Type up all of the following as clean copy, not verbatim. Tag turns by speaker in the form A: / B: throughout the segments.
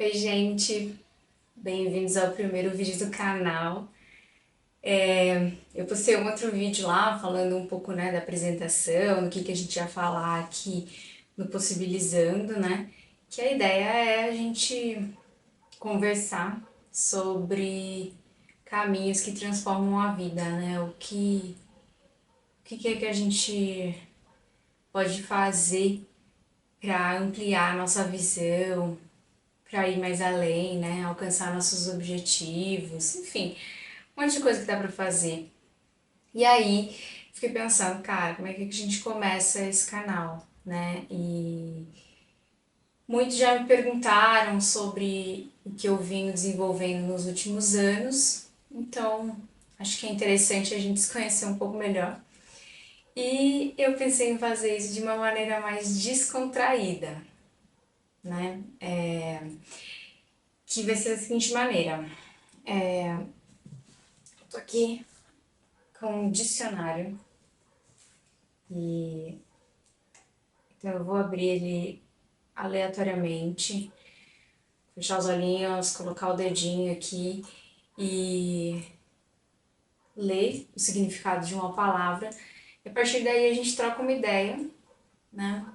A: Oi, gente, bem-vindos ao primeiro vídeo do canal. Eu postei um outro vídeo lá falando um pouco, né, da apresentação, do que a gente ia falar aqui no Possibilizando, né? Que a ideia é a gente conversar sobre caminhos que transformam a vida, né? O que é que a gente pode fazer para ampliar a nossa visão, para ir mais além, né? Alcançar nossos objetivos, enfim, um monte de coisa que dá para fazer. E aí, fiquei pensando, cara, como é que a gente começa esse canal, né? E muitos já me perguntaram sobre o que eu vim desenvolvendo nos últimos anos, então acho que é interessante a gente se conhecer um pouco melhor. E eu pensei em fazer isso de uma maneira mais descontraída, né? Que vai ser da seguinte maneira. Tô aqui com um dicionário e então eu vou abrir ele aleatoriamente, fechar os olhinhos, colocar o dedinho aqui e ler o significado de uma palavra. E a partir daí a gente troca uma ideia, né?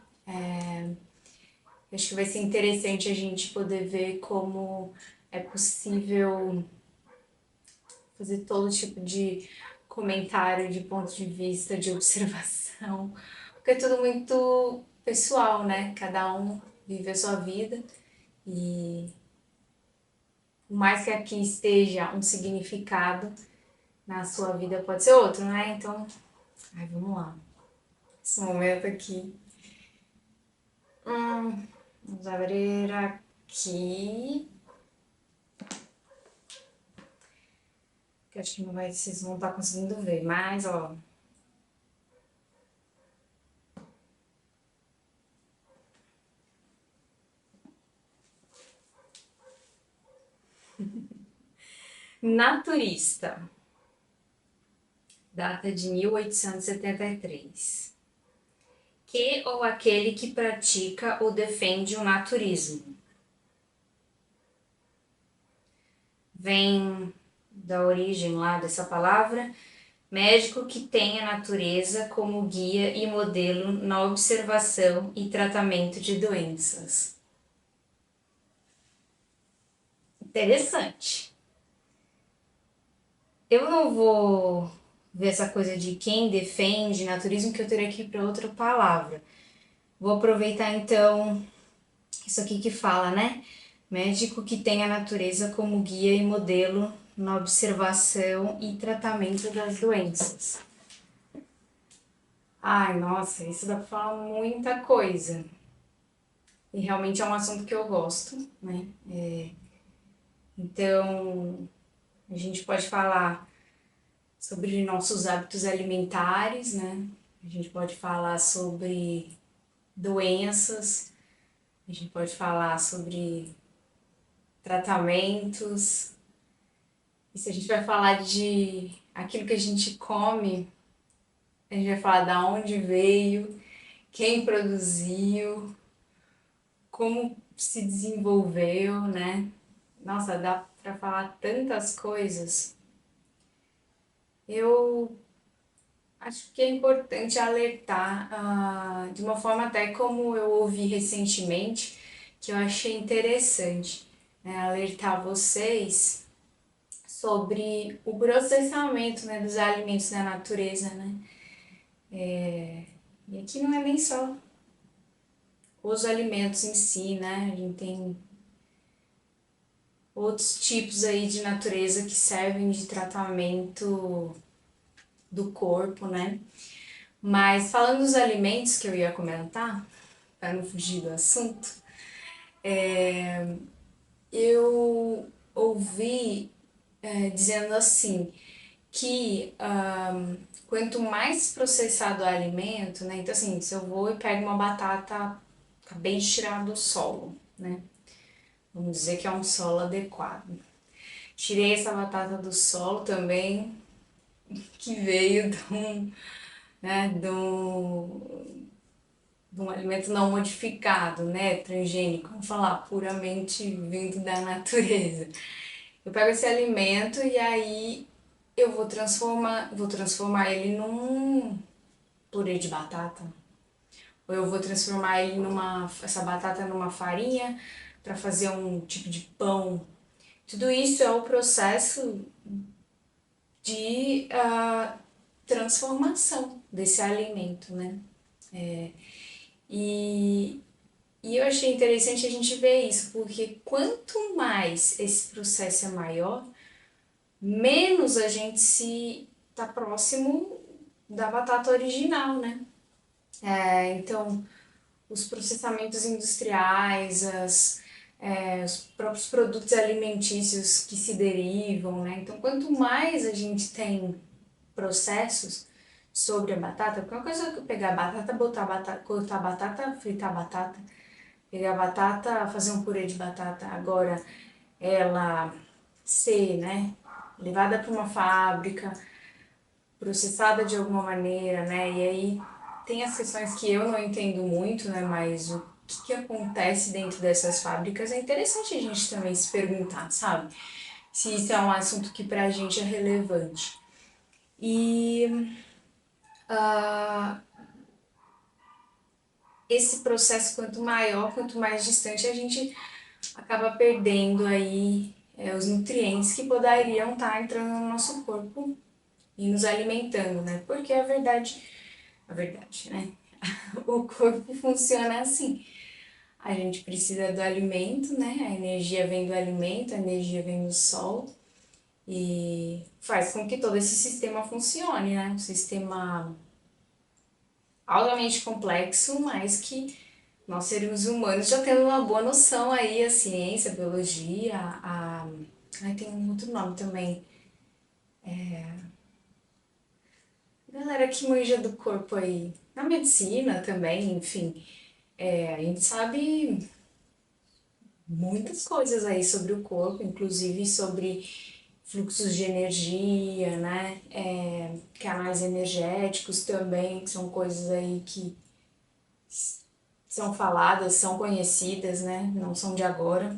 A: Acho que vai ser interessante a gente poder ver como é possível fazer todo tipo de comentário, de ponto de vista, de observação, porque é tudo muito pessoal, né? Cada um vive a sua vida e por mais que aqui esteja um significado, na sua vida pode ser outro, né? Então, vamos lá. Esse momento aqui. Vamos abrir aqui. Que acho que não vai, vocês não estar conseguindo ver, mas ó. Naturista. Data de 1873. Que ou aquele que pratica ou defende o naturismo. Vem da origem lá dessa palavra, médico que tem a natureza como guia e modelo na observação e tratamento de doenças. Interessante. Eu não vou ver essa coisa de quem defende naturismo, que eu teria que ir para outra palavra. Vou aproveitar então isso aqui que fala, né? Médico que tem a natureza como guia e modelo na observação e tratamento das doenças. Ai, nossa, isso dá pra falar muita coisa. E realmente é um assunto que eu gosto, né? Então, a gente pode falar sobre nossos hábitos alimentares, né? A gente pode falar sobre doenças, a gente pode falar sobre tratamentos. E se a gente vai falar de aquilo que a gente come, a gente vai falar da onde veio, quem produziu, como se desenvolveu, né? Nossa, dá para falar tantas coisas. Eu acho que é importante alertar, de uma forma até como eu ouvi recentemente, que eu achei interessante, né, alertar vocês sobre o processamento, né, dos alimentos na natureza, né? E aqui não é nem só os alimentos em si, né? A gente tem outros tipos aí de natureza que servem de tratamento do corpo, né? Mas falando dos alimentos que eu ia comentar, para não fugir do assunto, eu ouvi dizendo assim que quanto mais processado o alimento, né? Então assim, se eu vou e pego uma batata acabei de tirar do solo, né? Vamos dizer que é um solo adequado. Tirei essa batata do solo também, que veio de um, né, de um alimento não modificado, né, transgênico, vamos falar, puramente vindo da natureza. Eu pego esse alimento e aí eu vou transformar ele num purê de batata, ou eu vou transformar essa batata numa farinha para fazer um tipo de pão. Tudo isso é o processo de transformação desse alimento, né? E, e eu achei interessante a gente ver isso, porque quanto mais esse processo é maior, menos a gente se tá próximo da batata original, né? Então, os processamentos industriais, os próprios produtos alimentícios que se derivam, né? Então, quanto mais a gente tem processos sobre a batata, porque uma coisa é que pegar a batata, botar batata, cortar a batata, fritar a batata, pegar a batata, fazer um purê de batata, agora ela ser, né, levada para uma fábrica, processada de alguma maneira, né, e aí tem as questões que eu não entendo muito, né, mas o que acontece dentro dessas fábricas é interessante a gente também se perguntar, sabe? Se isso é um assunto que pra gente é relevante. E uh, esse processo, quanto maior, quanto mais distante, a gente acaba perdendo aí os nutrientes que poderiam estar entrando no nosso corpo e nos alimentando, né? Porque a verdade, né? O corpo funciona assim. A gente precisa do alimento, né? A energia vem do alimento, a energia vem do sol e faz com que todo esse sistema funcione, né? Um sistema altamente complexo, mas que nós seres humanos já temos uma boa noção aí, a ciência, a biologia, Ai, tem um outro nome também. Galera que manja do corpo aí. Na medicina também, enfim. A gente sabe muitas coisas aí sobre o corpo, inclusive sobre fluxos de energia, né? Canais energéticos também, que são coisas aí que são faladas, são conhecidas, né? Não são de agora.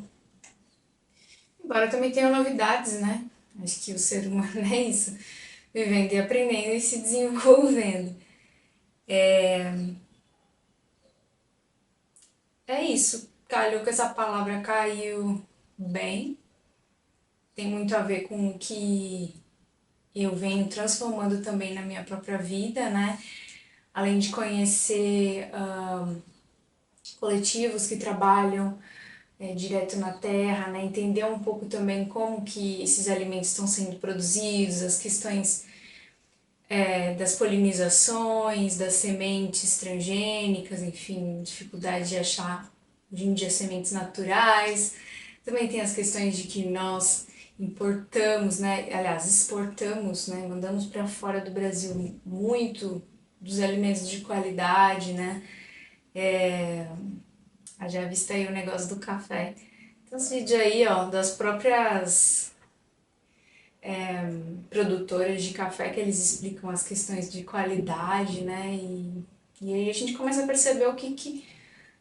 A: Embora também tenham novidades, né? Acho que o ser humano é isso, vivendo e aprendendo e se desenvolvendo. É isso, calhou que essa palavra caiu bem, tem muito a ver com o que eu venho transformando também na minha própria vida, né? Além de conhecer coletivos que trabalham direto na terra, né? Entender um pouco também como que esses alimentos estão sendo produzidos, as questões das polinizações, das sementes transgênicas, enfim, dificuldade de achar hoje em dia sementes naturais. Também tem as questões de que nós importamos, né? Aliás, exportamos, né? Mandamos para fora do Brasil muito dos alimentos de qualidade, né? Já vista aí o negócio do café. Tem uns vídeos aí, ó, das próprias produtoras de café que eles explicam as questões de qualidade, né? E aí a gente começa a perceber o que que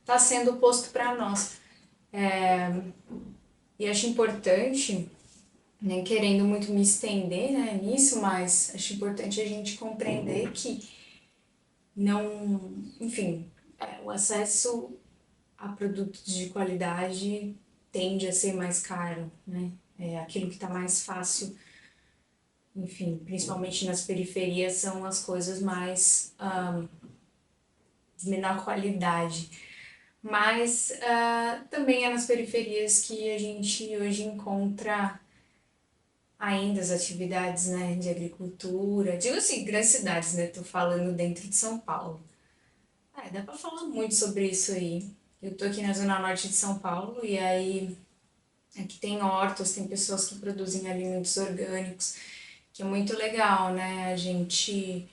A: está sendo posto para nós. E acho importante, nem querendo muito me estender, né, nisso, mas acho importante a gente compreender que não, enfim, o acesso a produtos de qualidade tende a ser mais caro, né? É aquilo que está mais fácil, enfim, principalmente nas periferias, são as coisas mais de menor qualidade. Mas também é nas periferias que a gente hoje encontra ainda as atividades, né, de agricultura. Digo assim, grandes cidades, né? Tô falando dentro de São Paulo. Dá pra falar muito sobre isso aí. Eu tô aqui na zona norte de São Paulo e aí aqui tem hortas, tem pessoas que produzem alimentos orgânicos, que é muito legal, né? A gente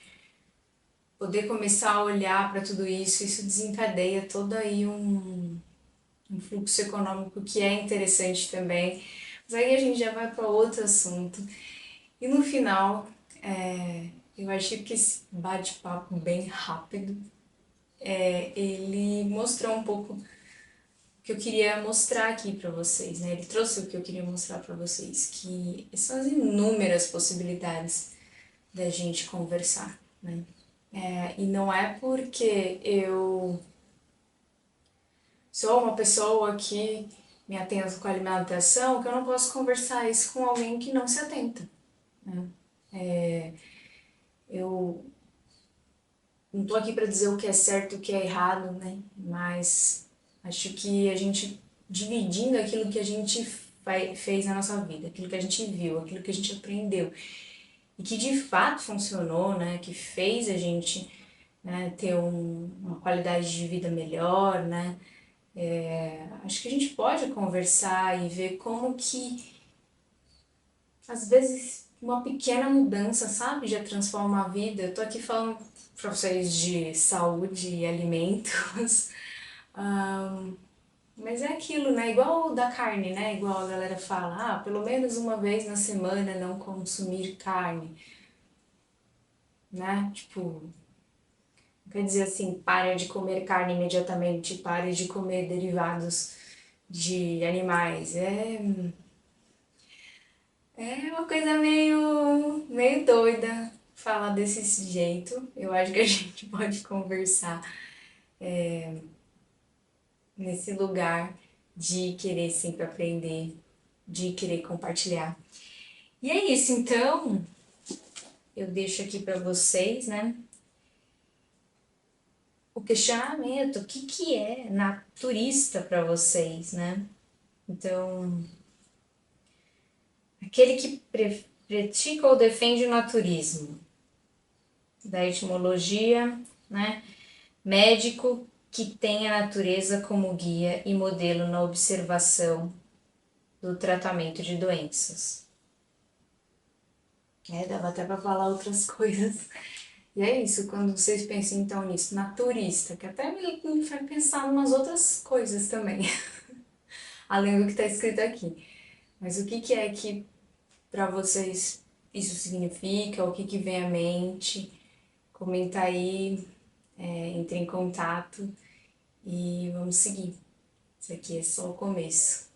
A: poder começar a olhar para tudo isso desencadeia todo aí um fluxo econômico que é interessante também. Mas aí a gente já vai para outro assunto. E no final, eu achei que esse bate-papo bem rápido. ele mostrou um pouco o que eu queria mostrar aqui para vocês, né? Ele trouxe o que eu queria mostrar para vocês, que são as inúmeras possibilidades da gente conversar, né? E não é porque eu sou uma pessoa que me atento com a alimentação que eu não posso conversar isso com alguém que não se atenta, né? Eu não tô aqui para dizer o que é certo e o que é errado, né? Mas acho que a gente dividindo aquilo que a gente fez na nossa vida, aquilo que a gente viu, aquilo que a gente aprendeu e que de fato funcionou, né? Que fez a gente, né, ter uma qualidade de vida melhor, né? Acho que a gente pode conversar e ver como que às vezes uma pequena mudança, sabe, já transforma a vida. Eu tô aqui falando pra vocês de saúde e alimentos, mas é aquilo, né? Igual o da carne, né? Igual a galera fala, pelo menos uma vez na semana não consumir carne, né? Tipo, não quer dizer assim, pare de comer carne imediatamente, pare de comer derivados de animais. É uma coisa meio doida falar desse jeito. Eu acho que a gente pode conversar nesse lugar de querer sempre aprender, de querer compartilhar. E é isso, então eu deixo aqui para vocês, né, o questionamento, o que que é naturista para vocês, né? Então, aquele que pratica ou defende o naturismo, da etimologia, né? Médico que tem a natureza como guia e modelo na observação do tratamento de doenças. Dava até para falar outras coisas. E é isso, quando vocês pensam então nisso, naturista, que até me faz pensar em umas outras coisas também, além do que está escrito aqui. Mas o que que é que para vocês isso significa, o que que vem à mente? Comenta aí, entre em contato e vamos seguir. Isso aqui é só o começo.